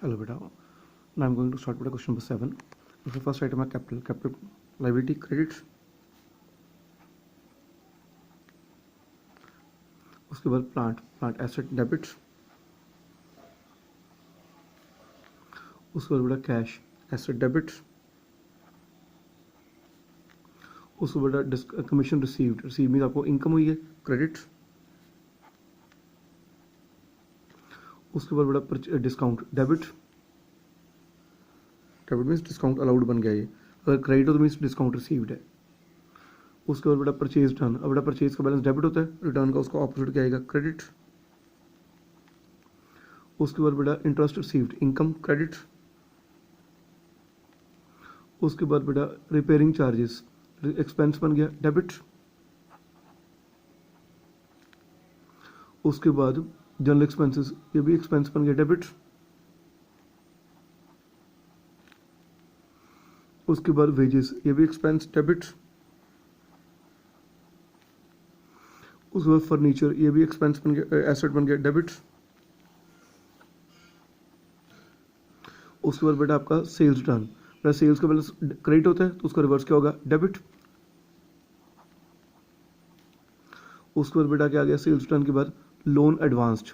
Hello, beta. Now I'm going to start with question number 7. The first item is capital liability credits. उसके बाद plant asset debits. उसके बाद बेटा cash asset debits. उसके बाद commission receive mean आपको income हुई है क्रेडिट्स. उसके बाद बेटा discount debit means discount allowed बन गया ये. अगर क्रेडिट हो तो मीन्स डिस्काउंट रिसीव्ड है. उसके बाद बेटा परचेज डन. अब बेटा परचेज का बैलेंस डेबिट होता है, रिटर्न का उसका ऑपोजिट क्या आएगा क्रेडिट. उसके बाद बेटा इंटरेस्ट रिसीव्ड इनकम क्रेडिट. उसके बाद बेटा रिपेयरिंग चार्जेस एक्सपेंस बन गया डेबिट. उसके बाद जनरल एक्सपेंसेस ये भी एक्सपेंस बन गया डेबिट. उसके बाद वेजेस ये भी एक्सपेंस डेबिट. उसके बाद फर्नीचर ये भी एक्सपेंस बन गया एसेट बन गया डेबिट. उसके बाद बेटा आपका सेल्स डन. बेटा सेल्स का बैलेंस क्रेडिट होता है तो उसका रिवर्स क्या होगा डेबिट. उसके बाद बेटा क्या आ गया सेल्स डन के बाद loan advanced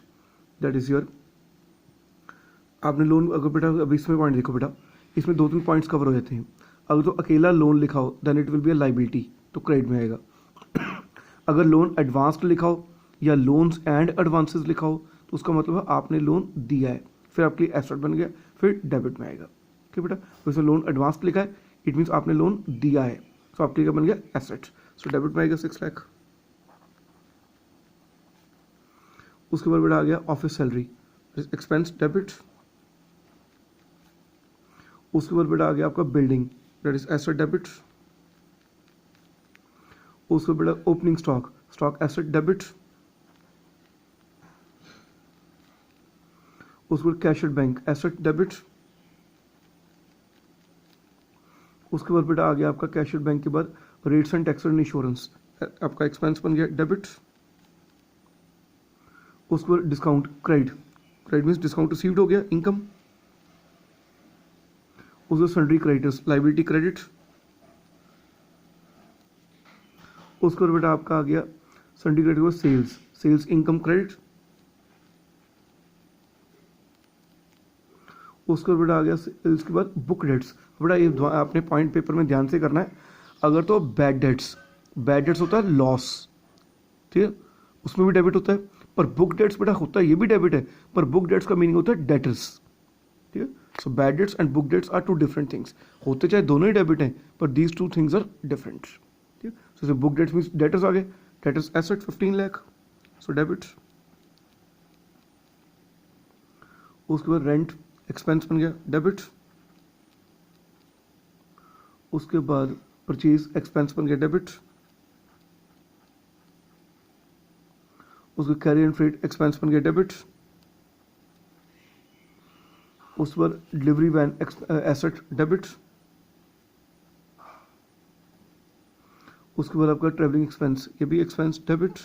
that is your. आपने लोन अगर बेटा अभी इसमें पॉइंट देखो बेटा, इसमें 2-3 पॉइंट्स कवर हो जाते हैं. अगर तो अकेला लोन लिखा हो then it will be a liability तो क्रेडिट में आएगा. अगर लोन एडवांस्ड लिखा हो या लोन्स एंड एडवांसेस लिखा हो तो उसका मतलब है आपने लोन दिया है, फिर आपके लिए एसेट बन गया, फिर डेबिट में आएगा. ठीक बेटा, वैसे लोन एडवांस्ड लिखा है इट मीन्स आपने लोन दिया है, तो आपके लिए बन गया एसेट, सो डेबिट में आएगा 6 लाख. उसके बाद बेटा आ गया ऑफिस सैलरी एक्सपेंस डेबिट. उसके बाद बेटा आ गया आपका building that is asset debit. उसके बाद बेटा ओपनिंग स्टॉक एसेट डेबिट. उसके बाद cash at bank asset debit. उसके बाद बेटा आ गया आपका कैश एट बैंक के बाद rates and tax and insurance आपका एक्सपेंस बन गया डेबिट. उसके बाद discount credit means discount received हो गया इनकम. उसके सन्ड्री क्रेडिटर्स लाइबिलिटी क्रेडिट. उसके बाद बेटा आपका आ गया sundry creditor sales income credit. उसके बाद बेटा आ गया सेल्स के बाद बुक डेट्स. बेटा ये आपने पॉइंट पेपर में ध्यान से करना है. अगर तो बैड डेट्स होता है लॉस, ठीक है, उसमें भी डेबिट होता है. पर बुक डेट्स बेटा होता है ये भी डेबिट है, पर बुक डेट्स का मीनिंग होता है डेटर्स. ठीक है, so bad debts and book debts are 2 different things. होते चाहे दोनों ही डेबिट हैं पर दीज 2 थिंग्स आर डिफरेंट. ठीक है, so book debts means debtors आ गए, debtors asset 15 lakh, so debit. उसके बाद रेंट एक्सपेंस बन गया डेबिट. उसके बाद परचेज एक्सपेंस बन गया डेबिट. उसके कैरी एंड फ्रेट एक्सपेंस बन गया डेबिट. उस पर डिलीवरी वैन एसेट डेबिट. उसके बाद आपका ट्रैवलिंग एक्सपेंस ये भी एक्सपेंस डेबिट.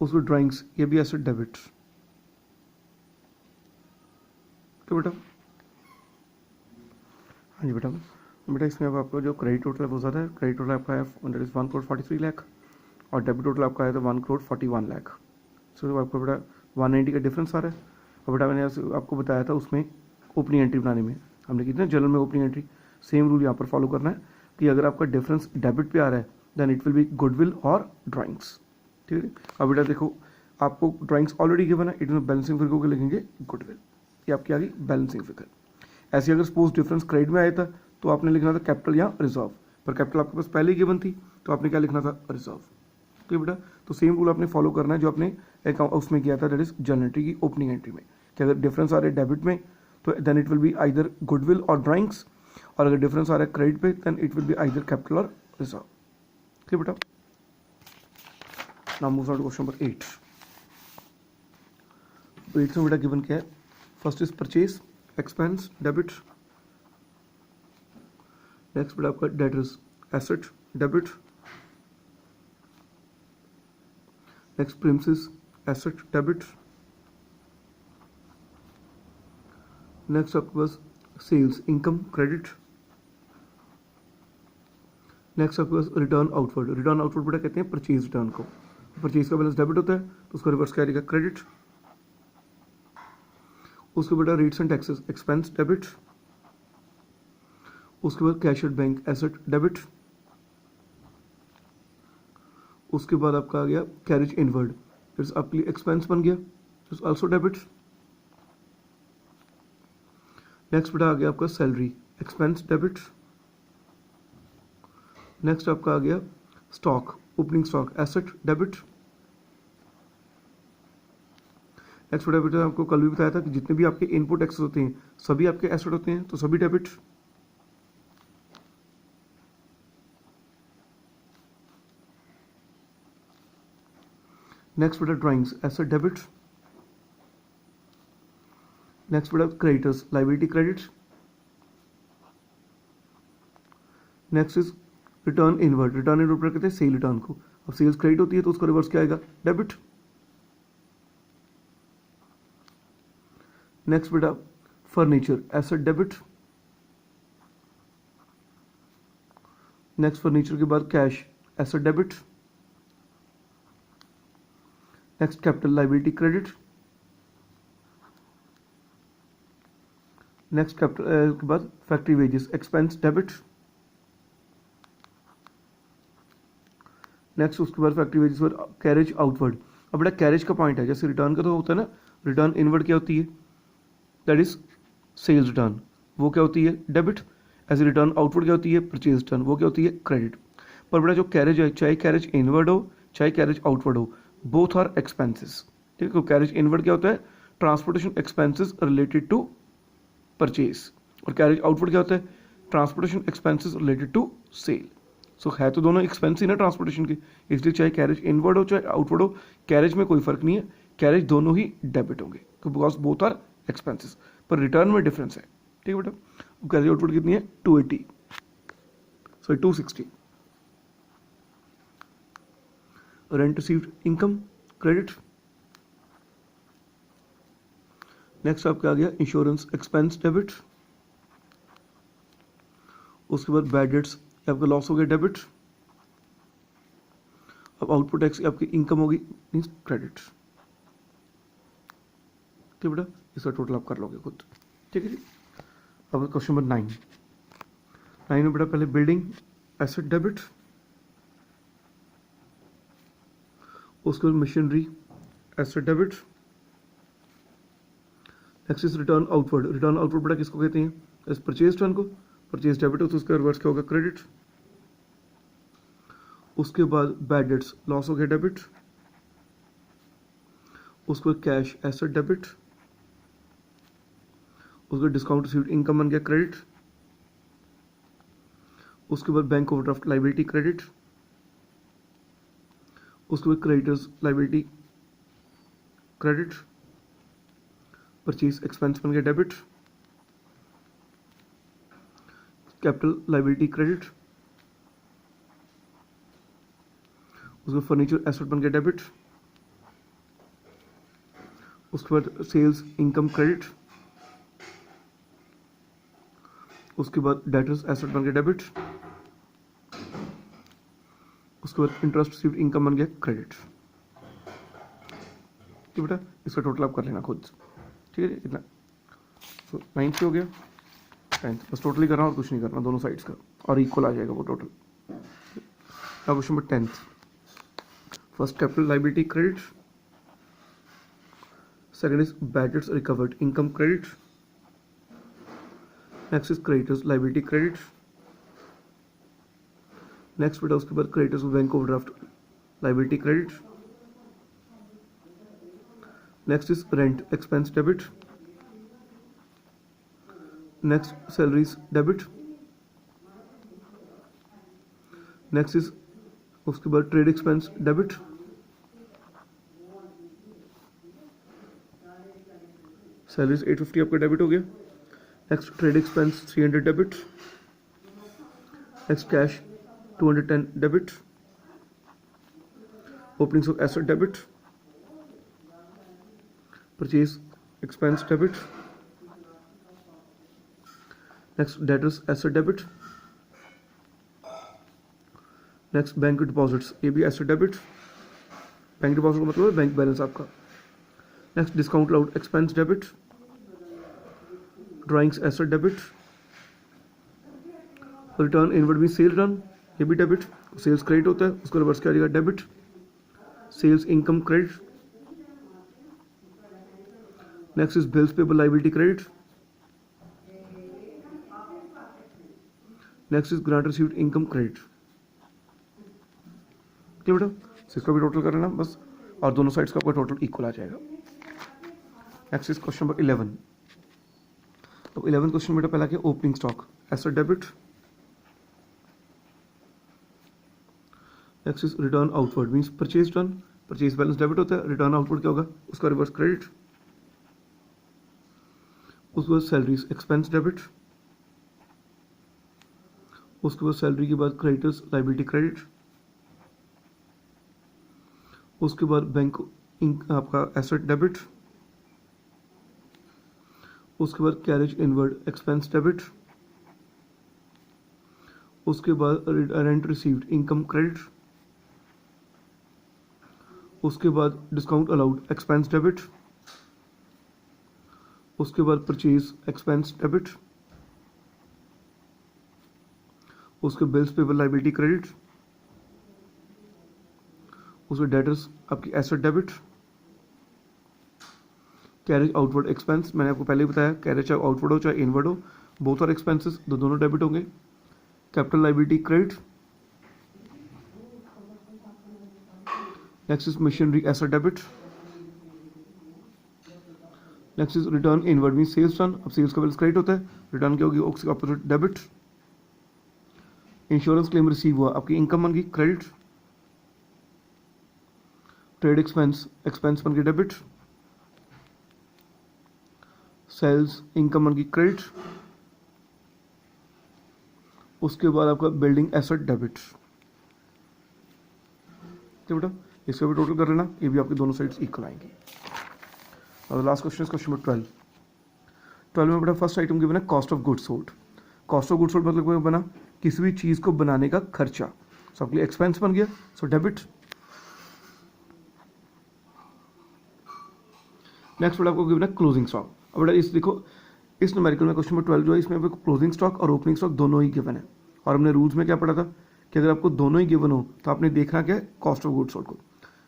उस पर ड्राइंग्स ये भी एसेट डेबिट. तो बेटा हाँ जी बेटा इसमें अब आपका जो क्रेडिट टोटल है वो ज़्यादा है. क्रेडिट टोटल आपका है दैट इज 1,43 लाख और डेबिट टोटल आपका है तो 1,41 लाख. सो आपको बेटा 190 का डिफरेंस आ रहा है. और बेटा मैंने आपको बताया था उसमें ओपनिंग एंट्री बनाने में हमने की थी ना जनरल में ओपनिंग एंट्री. सेम रूल यहाँ पर फॉलो करना है कि अगर आपका डिफरेंस डेबिट पे आ रहा है then it will be goodwill और ड्राइंग्स. ठीक है, अब बेटा देखो आपको ड्राइंग्स ऑलरेडी गिवन है, इट में बैलेंसिंग फिगर को लिखेंगे गुडविल. ये आपकी आ गई बैलेंसिंग फिगर. ऐसे अगर सपोज डिफरेंस क्रेडिट में आया था तो आपने लिखना था कैपिटल या रिजर्व, पर कैपिटल आपके पास पहले ही गिवन थी तो आपने क्या लिखना था रिजर्व. ठीक है बेटा, तो सेम रूल आपने फॉलो करना है जो आपने उसमें किया था दैट इज जनरल एंट्री की ओपनिंग एंट्री में कि अगर डिफरेंस आ रहा है डेबिट में तो then it will be either goodwill और ड्राइंग्स, और अगर डिफरेंस आ रहा है क्रेडिट पे then it will be either capital और रिजर्व. ठीक है बेटा, now move on to question number 8. 8 में बेटा गिवन क्या है, first is purchase expense debit. Next बेटा आपका debtors asset debit. Next premises asset debit. Next आपके पास सेल्स इनकम क्रेडिट। नेक्स्ट आपके पास रिटर्न आउटवर्ड। रिटर्न आउटवर्ड बेटा कहते हैं परचेज रिटर्न को। परचेज का बैलेंस डेबिट होता है तो उसका रिवर्स क्या आएगा, क्रेडिट। उसके बेटा rates and taxes expense debit. उसके बाद cash at bank asset debit. उसके बाद आपका आ गया कैरेज इनवर्ड, इट्स आपके लिए एक्सपेंस बन गया, इट्स आल्सो डेबिट। नेक्स्ट बेटा आ गया आपका सैलरी एक्सपेंस डेबिट। नेक्स्ट आपका आ गया stock opening stock asset debit. Next बेटा आपको कल भी बताया था कि जितने भी आपके इनपुट एक्सेस होते हैं सभी आपके एसेट होते हैं तो सभी डेबिट। नेक्स्ट बेटा ड्राइंग्स एसेट डेबिट। नेक्स्ट बेटा creditors liability credit. Next is return inward. Return inward कहते हैं सेल रिटर्न को। अब सेल्स क्रेडिट होती है तो उसका रिवर्स क्या आएगा, डेबिट। नेक्स्ट बेटा furniture asset debit. Next furniture के बाद cash asset debit. Next capital liability credit. Next capital के बाद factory wages expense debit. Next उसके बाद फैक्ट्री वेजेस पर कैरेज आउटवर्ड। अब बेटा कैरेज का पॉइंट है, जैसे रिटर्न का तो होता है ना, रिटर्न इनवर्ड क्या होती है, दैट इज सेल्स रिटर्न, वो क्या होती है, डेबिट। ऐसे रिटर्न आउटवर्ड क्या होती है, परचेज रिटर्न, वो क्या होती है, क्रेडिट। पर बेटा जो कैरेज है, चाहे कैरेज इनवर्ड हो चाहे कैरेज आउटवर्ड हो, बोथ आर एक्सपेंसेस। ठीक है, कैरेज इनवर्ड क्या होता है, transportation expenses related to purchase, और कैरेज आउटवर्ड क्या होता है, transportation expenses related to sale. So है तो दोनों एक्सपेंस ही ना ट्रांसपोर्टेशन के, इसलिए चाहे कैरेज इनवर्ड हो चाहे आउटवर्ड हो, कैरेज में कोई फर्क नहीं है, कैरेज दोनों ही डेबिट होंगे, तो बिकॉज बोथ आर एक्सपेंसेस, पर रिटर्न में डिफरेंस है। ठीक है बेटा, कैरेज आउटवर्ड कितनी है, 280 sorry 260। Rent received income credit. Next आपका आ गया इंश्योरेंस एक्सपेंस डेबिट। उसके बाद बैड डेट्स आपका लॉस हो गया, डेबिट। अब आउटपुट टैक्स आपकी इनकम होगी, मीन्स क्रेडिट। ठीक बेटा, इसका टोटल आप कर लोगे खुद। ठीक है जी। अब क्वेश्चन नंबर 9 में बेटा पहले बिल्डिंग एसेट डेबिट। उसके बाद machinery asset debit. Next is return outward. Return outward बेटा किसको कहते हैं, इस परचेज रिटर्न को। परचेज डेबिट हो तो उसका रिवर्स क्या होगा, क्रेडिट। उसके बाद बैड डेट्स लॉस हो गया, डेबिट। उसके बाद कैश एसेट डेबिट। उसके बाद डिस्काउंट रिसीव्ड इनकम बन गया, क्रेडिट। उसके बाद बैंक ओवरड्राफ्ट लायबिलिटी क्रेडिट। उसके बाद creditors liability credit. Purchase expense बन गया, डेबिट। Capital liability credit. उसके फर्नीचर एसेट बन गया, डेबिट। उसके बाद सेल्स इनकम क्रेडिट। उसके बाद डेटर्स एसेट बन गया, डेबिट। उसके बाद इंटरेस्ट रिसीव्ड इनकम बन गया, क्रेडिट। ठीक बेटा, इसका टोटल आप कर लेना खुद। ठीक है, इतना। सो 9th पे हो गया, 10th बस टोटल ही करना और कुछ नहीं करना, दोनों साइड्स का, और इक्वल आ जाएगा वो टोटल। अब question number 10th। First capital liability credit. Second is bad debts recovered income credit. Next is creditors liability credit. Next बेटा उसके बाद creditors bank overdraft liability credit. Next is rent expense debit. Next salaries debit. Next is उसके बाद trade expense debit. Salaries 850 आपका debit हो गया। Next trade expense 300 debit. Next cash 210 debit. Opening of asset debit. Purchase expense debit. Next debtors asset debit, next bank deposits, ये भी asset debit, bank deposit का मतलब है बैंक बैलेंस आपका। Next discount allowed expense debit, drawings asset debit, return inward mean cell return, ये भी debit, sales credit होता है उसको रिवर्स किया जाएगा debit, sales income credit, next is bills payable liability credit, next is grant received income credit. ठीक है बेटा, इसका भी टोटल कर लेना बस, और दोनों साइड्स का आपका टोटल इक्वल आ जाएगा। Next is question number 11। तो 11 क्वेश्चन बेटा पहला क्या, opening stock asset debit, next is return outward means purchase return, purchase balance debit होता है, रिटर्न आउटवर्ड क्या होगा उसका रिवर्स क्रेडिट, उसके बाद सैलरीज एक्सपेंस डेबिट, उसके बाद सैलरी के बाद क्रेडिटर्स लायबिलिटी क्रेडिट, उसके बाद बैंक आपका एसेट डेबिट, उसके बाद कैरेज इनवर्ड एक्सपेंस डेबिट, उसके बाद रेंट रिसीव्ड इनकम क्रेडिट, उसके बाद डिस्काउंट अलाउड एक्सपेंस डेबिट, उसके बाद परचेज एक्सपेंस डेबिट, उसके बिल्स पेबल लायबिलिटी क्रेडिट, उसके डेटर्स आपकी asset debit, carriage outward expense, मैंने आपको पहले ही बताया कैरेज चाहे आउटवर्ड हो चाहे इनवर्ड हो बोथ आर एक्सपेंसेस, दोनों डेबिट होंगे, capital liability credit, next is machinery asset debit, next is return inward mean sales return, अब सेल्स का बैलेंस क्रेडिट होता है, रिटर्न क्या होगी उसके opposite debit, insurance claim receive हुआ आपकी इनकम बन गई क्रेडिट, ट्रेड एक्सपेंस एक्सपेंस बन गई डेबिट, सेल्स इनकम बन गई क्रेडिट, उसके बाद आपका बिल्डिंग एसेट डेबिट। ठीक बेटा, इसका भी टोटल कर लेना, ये भी आपके दोनों साइड्स इक्वल आएंगे। और last question is question number 12। 12 में बेटा फर्स्ट आइटम गिवन है cost of goods sold. Cost of goods sold मतलब बना किसी भी चीज को बनाने का खर्चा, सो आपके लिए एक्सपेंस बन गया, सो डेबिट। नेक्स्ट बेटा आपको गिवन है क्लोजिंग स्टॉक। अब बेटा इस देखो इस न्यूमेरिकल में क्वेश्चन नंबर 12 जो है इसमें आपको क्लोजिंग स्टॉक और ओपनिंग स्टॉक दोनों ही गिवन है, और हमने रूल्स में क्या पढ़ा था कि अगर आपको दोनों ही गिवन हो तो आपने देखना क्या है कॉस्ट ऑफ गुड्स सोल्ड को।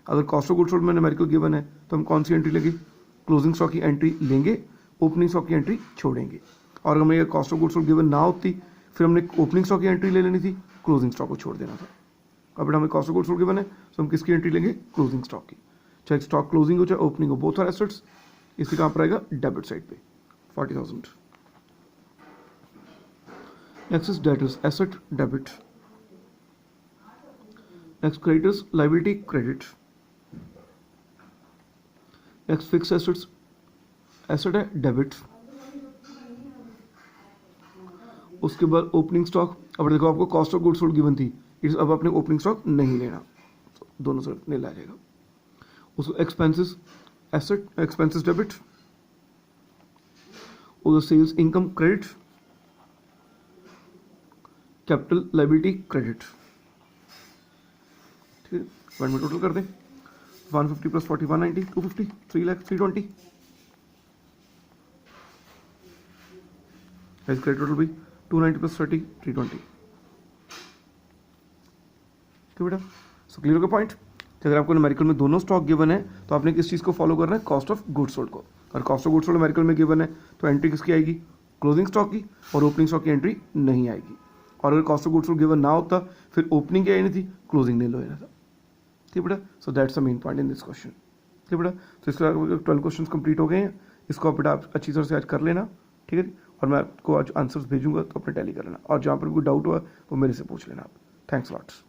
अगर कॉस्ट ऑफ गुड्स सोल्ड में न्यूमेरिकल गिवन है तो हम कौन सी एंट्री लेंगे, क्लोजिंग स्टॉक की एंट्री लेंगे, ओपनिंग स्टॉक की एंट्री छोड़ेंगे। और हमें ये cost of goods sold given ना होती फिर हमने ओपनिंग स्टॉक की एंट्री ले लेनी थी, क्लोजिंग स्टॉक को छोड़ देना था। अब बेटा हमें cost of goods sold given है तो हम किसकी एंट्री लेंगे, क्लोजिंग स्टॉक की, चाहे स्टॉक क्लोजिंग हो चाहे ओपनिंग हो, बोथ आर एसेट्स। इसकी कहाँ पर आएगा डेबिट साइड पे 40,000। Next is debtors asset debit, next creditors liability credit, next fix assets asset है डेबिट, उसके बाद ओपनिंग स्टॉक। अब देखो आपको cost of goods sold given थी, इस अब अपने ओपनिंग स्टॉक नहीं लेना, दोनों से नहीं ला जाएगा। उसको एक्सपेंसेस एसेट एक्सपेंसेस डेबिट, उधर sales income credit, capital liability credit. ठीक है, वन में टोटल कर दें 150 प्लस 40 190 250 3 लाख 320। क्रेडिट टोटल भी 290 प्लस 30 320। ठीक बेटा, सो क्लियर हो गया पॉइंट। अगर आपको न्यूमेरिकल में दोनों स्टॉक गिवन है तो आपने किस चीज़ को फॉलो करना है, कॉस्ट ऑफ गुड्स सोल्ड को। और cost of goods sold numerical में गिवन है तो एंट्री किसकी आएगी, क्लोजिंग स्टॉक की, और ओपनिंग स्टॉक की एंट्री नहीं आएगी। और अगर cost of goods sold given ना होता फिर ओपनिंग की आई नहीं थी, क्लोजिंग नहीं लेना था। ठीक बेटा, so that's the main point in this question. ठीक बेटा, तो इसका 12 क्वेश्चन कंप्लीट हो गए हैं, इसको आप बेटा आप अच्छी तरह से आज कर लेना। ठीक है, और मैं आपको आज आंसर्स भेजूंगा तो अपने टैली कर लेना, और जहाँ पर कोई डाउट हुआ वो मेरे से पूछ लेना आप। Thanks lots.